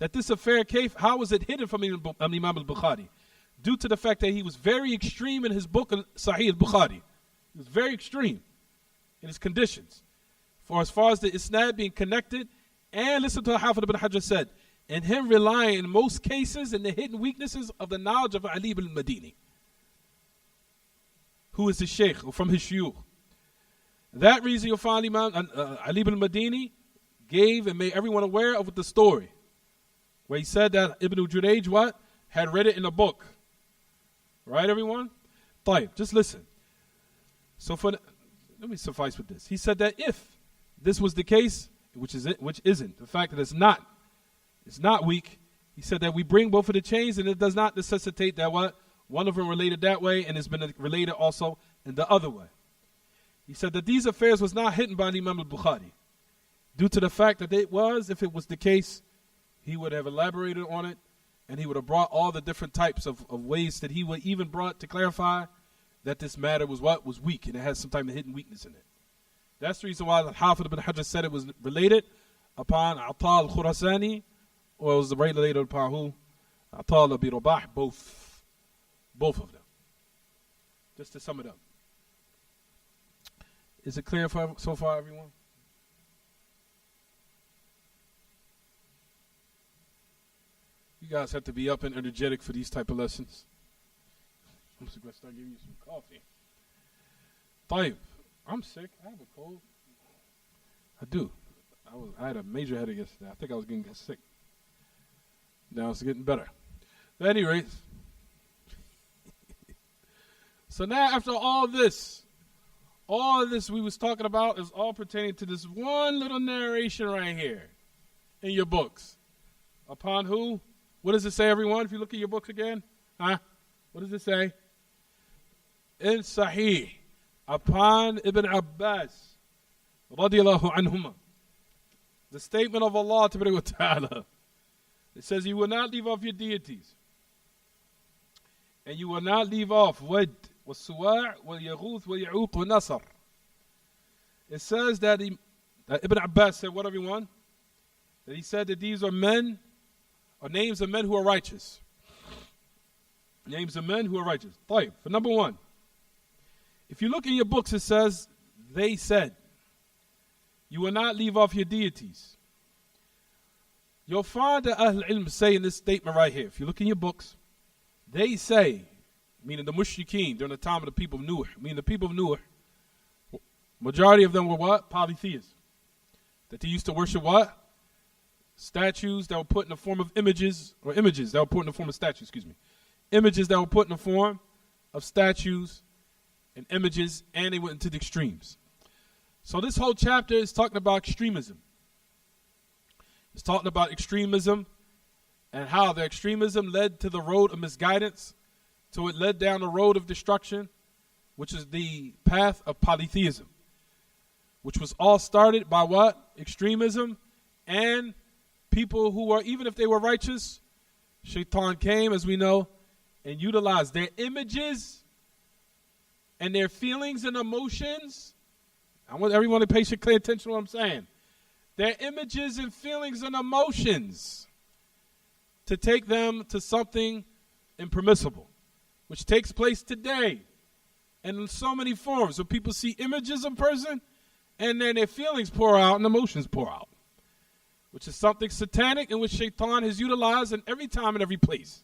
that this affair came, how was it hidden from Imam al-Bukhari? Due to the fact that he was very extreme in his book, Sahih al-Bukhari. He was very extreme in his conditions. For as far as the isnad being connected, and listen to what Hafid ibn Hajar said, and him relying in most cases in the hidden weaknesses of the knowledge of Ali ibn al-Madini, who is his sheikh, or from his shuyukh. That reason you'll find Imam Ali ibn al-Madini gave and made everyone aware of the story, where he said that Ibn Jurayj had read it in a book. Right, everyone? طيب, just listen. So let me suffice with this. He said that if this was the case, which isn't, the fact that it's not weak, he said that we bring both of the chains and it does not necessitate that one of them related that way and it's been related also in the other way. He said that these affairs was not hidden by Imam al-Bukhari due to the fact that if it was the case, he would have elaborated on it. And he would have brought all the different types of ways that he would even brought to clarify that this matter was weak and it has some type of hidden weakness in it. That's the reason why the Hafid ibn Hajar said it was related upon Ata al-Khurasani, or it was related upon who? Ata al-Abi Rabah, both of them. Just to sum it up. Is it clear so far, everyone? You guys have to be up and energetic for these type of lessons. I'm just going to start giving you some coffee. طيب, I'm sick. I have a cold. I do. I had a major headache yesterday. I think I was going to get sick. Now it's getting better. But at any rate, so now after all this we was talking about is all pertaining to this one little narration right here in your books. Upon who? What does it say, everyone, if you look at your books again? What does it say? In Sahih, upon Ibn Abbas, radiyallahu anhuma, the statement of Allah ta'ala. It says, you will not leave off your deities. And you will not leave off Wed, Suwa', Yaghuth, Ya'uq, Nasr. It says that Ibn Abbas said, what, everyone? That he said that these are men, or names of men who are righteous. Names of men who are righteous. طيب, for number one, if you look in your books, it says, they said, you will not leave off your deities. You'll find the Ahl Ilm say in this statement right here, if you look in your books, they say, meaning the Mushrikeen during the time of the people of Nuh, meaning the people of Nuh, majority of them were what? Polytheists. That they used to worship what? Statues that were put in the form of images that were put in the form of statues, Images that were put in the form of statues and images, and they went into the extremes. So this whole chapter is talking about extremism. It's talking about extremism and how the extremism led to the road of misguidance, so it led down the road of destruction, which is the path of polytheism, which was all started by what? Extremism and people who were, even if they were righteous, Shaitan came, as we know, and utilized their images and their feelings and emotions. I want everyone to pay clear attention to what I'm saying. Their images and feelings and emotions to take them to something impermissible, which takes place today and in so many forms. So people see images of a person and then their feelings pour out and emotions pour out, which is something satanic in which Shaitan has utilized in every time and every place.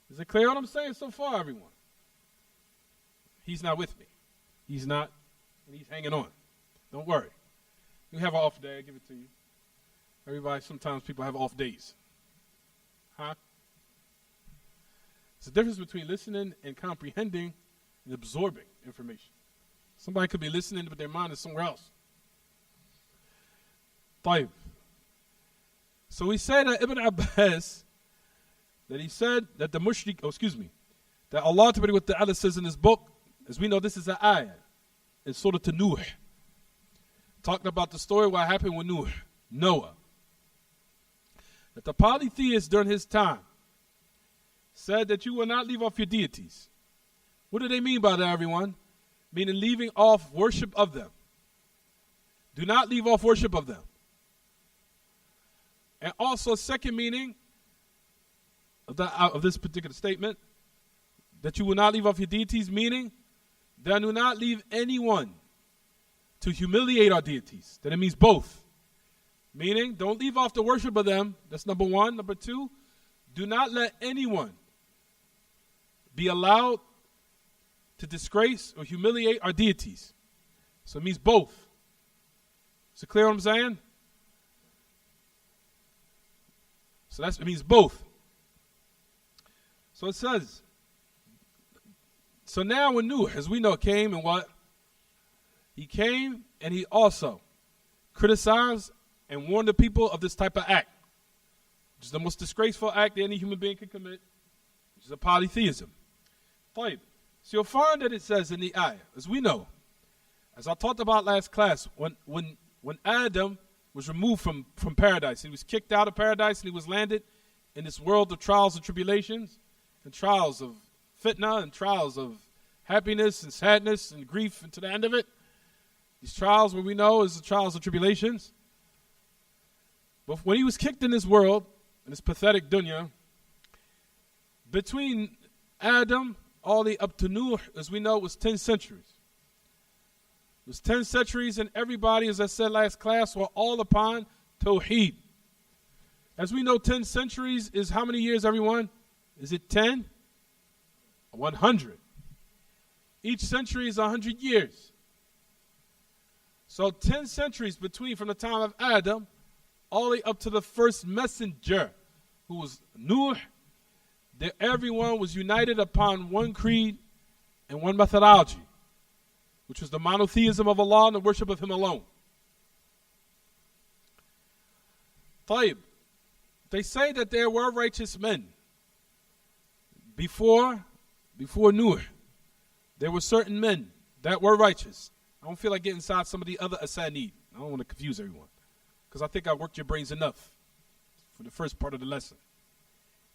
Is it clear what I'm saying so far, everyone? He's not with me. He's not, and he's hanging on. Don't worry. You have an off day, I give it to you. Everybody, sometimes people have off days. Huh? It's the difference between listening and comprehending and absorbing information. Somebody could be listening, but their mind is somewhere else. طيب. So we say that Ibn Abbas, that he said that the mushrik, that Allah Ta'ala says in his book, as we know this is an ayah, in Surah Nuh, talking about the story what happened with Noah. That the polytheists during his time said that you will not leave off your deities. What do they mean by that, everyone? Meaning leaving off worship of them. Do not leave off worship of them. And also, second meaning of this particular statement, that you will not leave off your deities, meaning that do not leave anyone to humiliate our deities. That it means both. Meaning, don't leave off the worship of them. That's number one. Number two, do not let anyone be allowed to disgrace or humiliate our deities. So it means both. Is it clear what I'm saying? So it means both. So it says, so now when Nuh, as we know, came and what? He came and he also criticized and warned the people of this type of act, which is the most disgraceful act that any human being can commit, which is a polytheism. Fine. So you'll find that it says in the ayah, as we know, as I talked about last class, when Adam was removed from paradise, he was kicked out of paradise and he was landed in this world of trials and tribulations, and trials of fitna, and trials of happiness and sadness and grief, and to the end of it, these trials, what we know is the trials and tribulations. But when he was kicked in this world, in this pathetic dunya, between Adam all the way up to Nuh, as we know, it was 10 centuries. It was 10 centuries, and everybody, as I said last class, were all upon Tawheed. As we know, 10 centuries is how many years, everyone? Is it 10? 100. Each century is 100 years. So 10 centuries between from the time of Adam all the way up to the first messenger, who was Nuh, that everyone was united upon one creed and one methodology, which was the monotheism of Allah and the worship of Him alone. Tayyib. They say that there were righteous men before Nuh. There were certain men that were righteous. I don't feel like getting inside some of the other asanid. I don't want to confuse everyone, because I think I worked your brains enough for the first part of the lesson.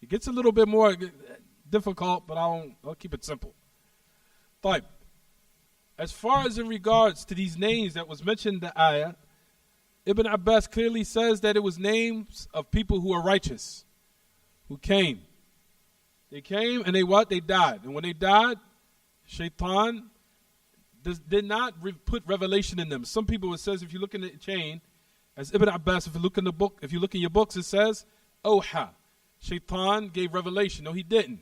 It gets a little bit more difficult, but I'll keep it simple. Tayyib. As far as in regards to these names that was mentioned in the ayah, Ibn Abbas clearly says that it was names of people who are righteous, who came. They came and they what? They died. And when they died, Shaitan did not put revelation in them. Some people, it says, if you look in the chain, as Ibn Abbas, if you look in the book, if you look in your books, it says, Oha. Shaitan gave revelation. No, he didn't.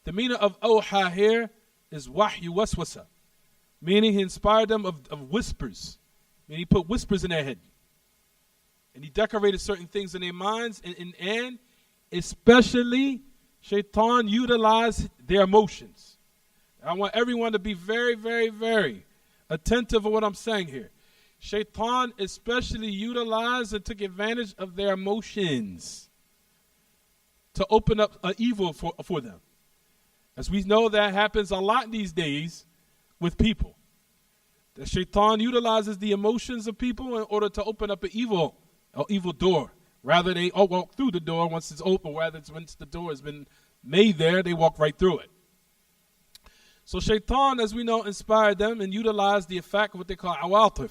The meaning of Oha here is wahyu waswasa, meaning he inspired them of whispers. Meaning he put whispers in their head. And he decorated certain things in their minds, and especially Shaitan utilized their emotions. I want everyone to be very, very, very attentive of what I'm saying here. Shaitan especially utilized and took advantage of their emotions to open up an evil for them. As we know, that happens a lot these days with people. The Shaitan utilizes the emotions of people in order to open up an evil door. Rather, they walk through the door once it's open. Rather, once the door has been made there, they walk right through it. So Shaitan, as we know, inspired them and utilized the effect of what they call awatif,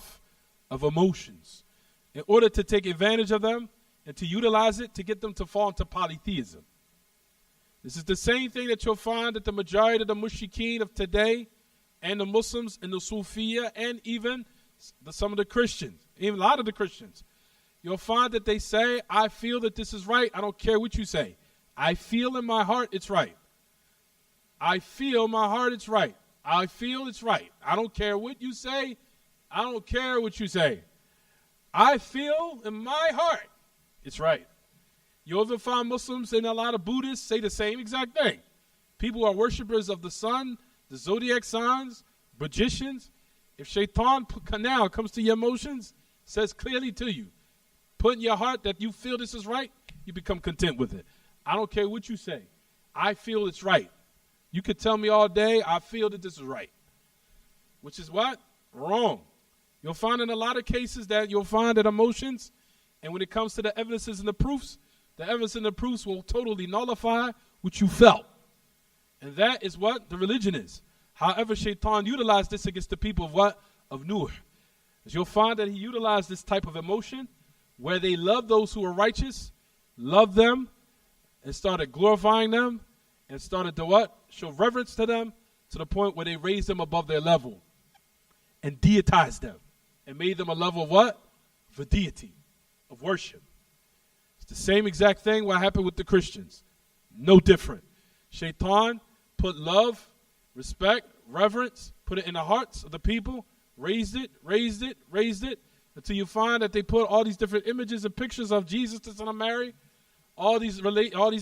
of emotions, in order to take advantage of them and to utilize it to get them to fall into polytheism. This is the same thing that you'll find that the majority of the mushrikeen of today and the Muslims and the Sufiya and even some of the Christians, even a lot of the Christians, you'll find that they say, I feel that this is right. I don't care what you say. I feel in my heart it's right. I feel in my heart it's right. I feel it's right. I don't care what you say. I don't care what you say. I feel in my heart it's right. You'll even find Muslims and a lot of Buddhists say the same exact thing. People who are worshipers of the sun, the zodiac signs, magicians. If Shaitan now comes to your emotions, says clearly to you, put in your heart that you feel this is right, you become content with it. I don't care what you say. I feel it's right. You could tell me all day, I feel that this is right. Which is what? Wrong. You'll find in a lot of cases that you'll find that emotions, and when it comes to the evidences and the proofs will totally nullify what you felt. And that is what the religion is. However, Shaitan utilized this against the people of what? Of Nuh. As you'll find that he utilized this type of emotion where they loved those who were righteous, loved them, and started glorifying them, and started to what? Show reverence to them to the point where they raised them above their level and deitized them and made them a level of what? Of a deity, of worship. It's the same exact thing what happened with the Christians. No different. Shaitan put love, respect, reverence, put it in the hearts of the people, raised it, until you find that they put all these different images and pictures of Jesus, the Son of Mary, all these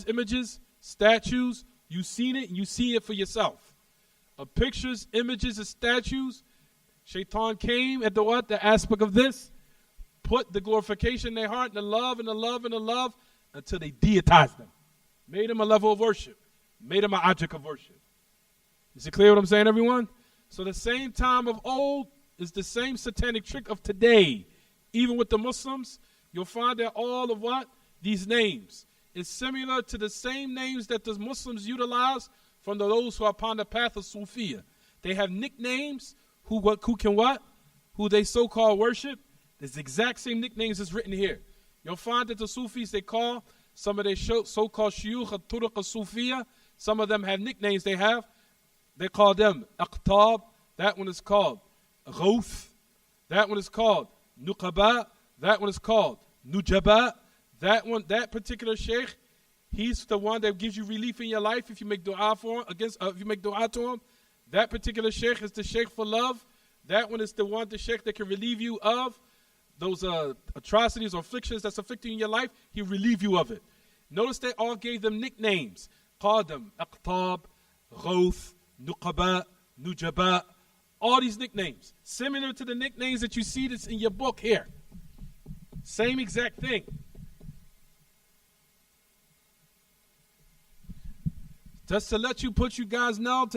images, statues. You've seen it, and you see it for yourself. Of pictures, images, and statues, Shaitan came at the what? The aspect of this, put the glorification in their heart, and the love, until they deitized them. Made them a level of worship. Made them an object of worship. Is it clear what I'm saying, everyone? So the same time of old is the same satanic trick of today. Even with the Muslims, you'll find that all of what? These names is similar to the same names that the Muslims utilize from those who are upon the path of Sufiya. They have nicknames who can what? Who they so-called worship. It's the exact same nicknames as written here. You'll find that the Sufis, they call some of their so-called shuyukh al-turuq al-Sufiya. Some of them have nicknames they have. They call them Kitaab. That one is called Ghawth. That one is called Nuqaba. That one is called Nujaba. That particular sheikh, he's the one that gives you relief in your life if you make dua for him, if you make dua to him. That particular sheikh is the sheikh for love. That one is the sheikh that can relieve you of those atrocities or afflictions that's afflicting you in your life. He'll relieve you of it. Notice they all gave them nicknames. Called them Aqtab, Ghawth, Nuqaba, Nujaba. All these nicknames. Similar to the nicknames that you see that's in your book here. Same exact thing. Just to let you guys know,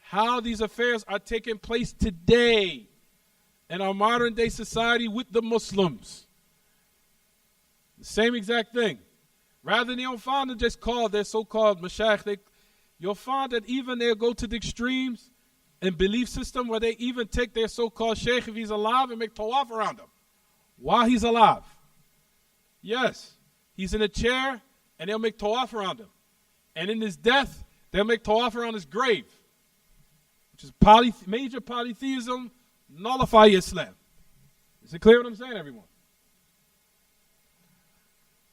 how these affairs are taking place today in our modern day society with the Muslims. The same exact thing. Rather than you'll find them just called their so-called mashayikh, you'll find that even they'll go to the extremes in belief system where they even take their so-called sheikh if he's alive and make tawaf around him while he's alive. Yes, he's in a chair and they'll make tawaf around him. And in his death, they'll make tawaf around his grave, which is major polytheism, nullify Islam. Is it clear what I'm saying, everyone?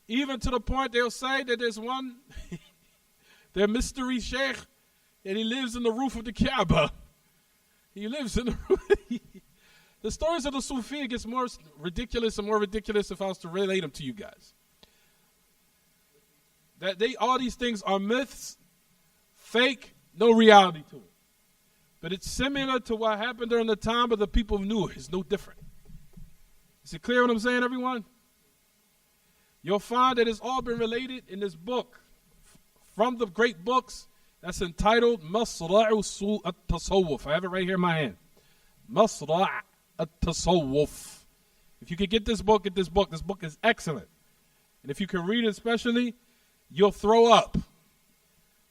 Even to the point they'll say that there's one, their mystery sheikh, and he lives in the roof of the Kaaba. He lives in the roof. The stories of the Sufi gets more ridiculous and more ridiculous if I was to relate them to you guys. That all these things are myths, fake, no reality to it. But it's similar to what happened during the time of the people of Nuh. It's no different. Is it clear what I'm saying, everyone? You'll find that it's all been related in this book from the great books that's entitled Masra'u At-Tasawwuf. I have it right here in my hand. Masra' At-Tasawwuf. If you could get this book, get this book. This book is excellent. And if you can read it especially, you'll throw up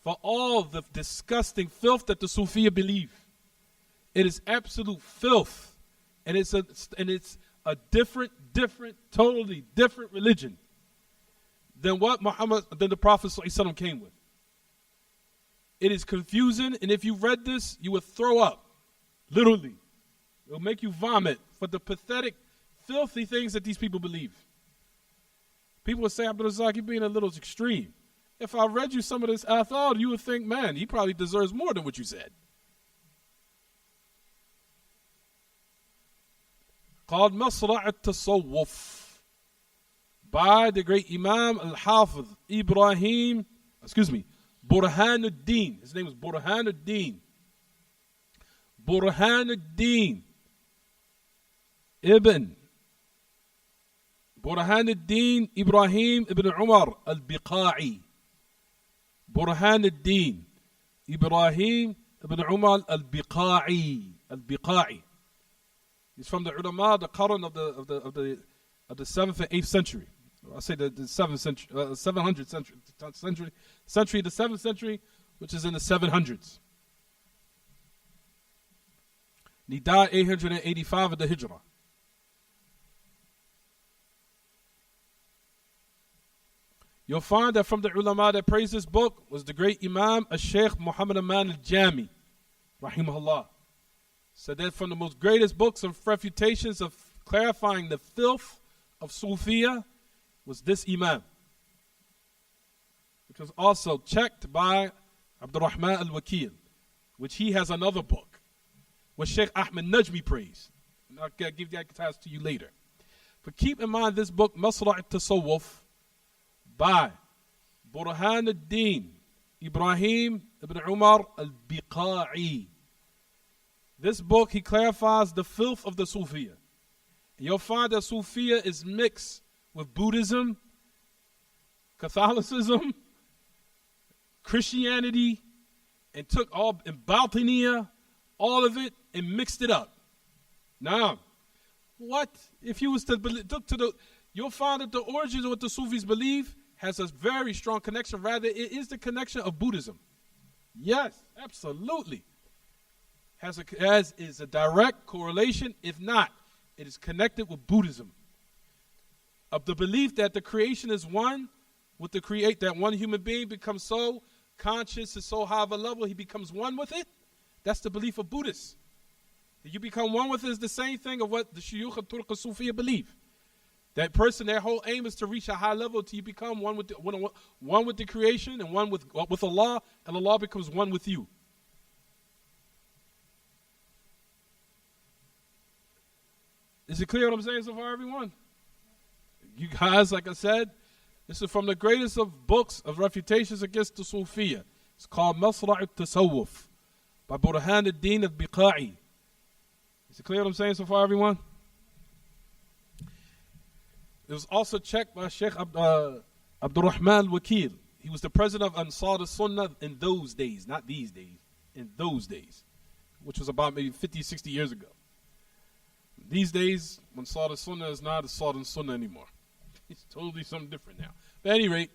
for all the disgusting filth that the Sufiya believe. It is absolute filth. And it's a different, totally different religion than what the Prophet ﷺ came with. It is confusing, and if you read this, you would throw up. Literally. It will make you vomit for the pathetic, filthy things that these people believe. People would say, AbdurRazzaaq, you're being a little extreme. If I read you some of this athar, you would think, man, he probably deserves more than what you said. Called Masra' At-Tasawwuf by the great Imam Al-Hafiz Burhanuddin. His name is Burhanuddin. Burhanuddin Ibn Burhan al-Din Ibrahim ibn Umar al-Biqa'i. Burhan al-Din Ibrahim ibn Umar al-Biqa'i. Al-Biqa'i. He's from the ulama, the Quran of the 7th and 8th century. I say the 7th century, 700th century, the 7th century, which is in the 700s. And he died 885 of the Hijrah. You'll find that from the ulama that praised this book was the great Imam al-Shaykh Muhammad Aman al-Jami, rahimahullah. Said that from the most greatest books of refutations of clarifying the filth of Sufiya was this Imam, which was also checked by Abdurrahman al-Wakil, which he has another book, which Sheikh Ahmed Najmi praised. And I'll give that to you later. But keep in mind this book, Masra' al-Tasawwuf, by Burhan al-Din Ibrahim ibn Umar al-Biqa'i. This book, he clarifies the filth of the Sufiya. You'll find that Sufiya is mixed with Buddhism, Catholicism, Christianity, and took all, and Batiniya, all of it, and mixed it up. Now, what if you was to look to the, you'll find that the origins of what the Sufis believe has a very strong connection. Rather, it is the connection of Buddhism. Yes, absolutely. Is a direct correlation. If not, it is connected with Buddhism. Of the belief that the creation is one with the that one human being becomes so conscious and so high of a level, he becomes one with it. That's the belief of Buddhists. That you become one with it is the same thing of what the Shuyukh and Turq al-Sufiya believe. That person, their whole aim is to reach a high level till you become one with the creation and one with Allah, and Allah becomes one with you. Is it clear what I'm saying so far, everyone? You guys, like I said, this is from the greatest of books of refutations against the Sufiya. It's called Masra' al-Tasawwuf by Burhan al-Din al-Biqa'i. Is it clear what I'm saying so far, everyone? It was also checked by Sheikh Abdurrahman al-Wakil. He was the president of Ansar al-Sunnah in those days, not these days, in those days, which was about maybe 50, 60 years ago. These days, Ansar al-Sunnah is not Ansar al-Sunnah anymore. It's totally something different now. But at any rate,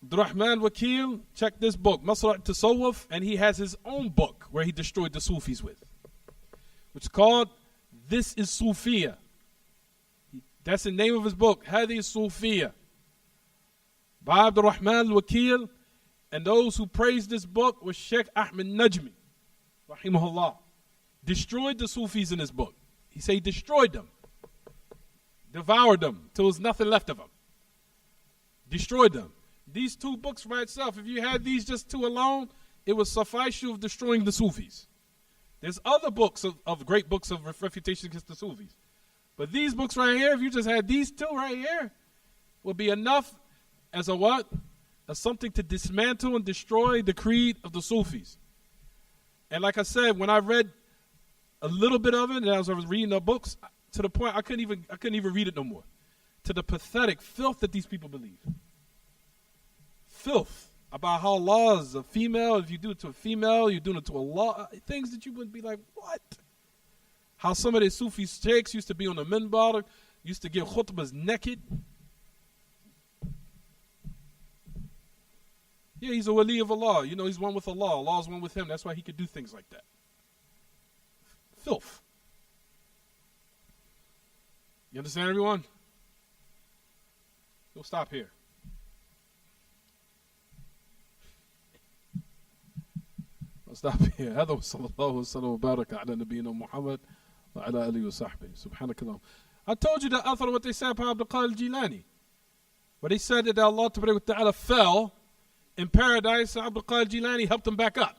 Abdurrahman al-Wakil, check this book, Masra' al-Tasawwuf, and he has his own book where he destroyed the Sufis with, which is called This is Sufiya. That's the name of his book, Hadi Sufiya, by Abdurrahman al-Wakil, and those who praised this book was Sheikh Ahmed Najmi, rahimahullah. Destroyed the Sufis in his book. He said he destroyed them, devoured them till there's nothing left of them. Destroyed them. These two books by itself, if you had these just two alone, it would suffice you of destroying the Sufis. There's other books of great books of refutation against the Sufis. But these books right here, if you just had these two right here, would be enough as a what? As something to dismantle and destroy the creed of the Sufis. And like I said, when I read a little bit of it, and as I was reading the books, to the point I couldn't even read it no more. To the pathetic filth that these people believe. Filth about how Allah is a female. If you do it to a female, you're doing it to Allah. Things that you would be like, what? How some of the Sufi sheikhs used to be on the minbar, used to give khutbahs naked. Yeah, he's a wali of Allah. You know, he's one with Allah. Allah is one with him. That's why he could do things like that. Filth. You understand, everyone? We'll stop here. I'll stop here. هذا وصلى الله وسلم وبارك على نبينا محمد وعلى آله وصحبه. سبحانك اللهم. I told you the author what they said about Abdul Qadir al-Jilani. But they said that Allah Ta'ala fell in paradise, and Abdul Qadir al-Jilani helped him back up.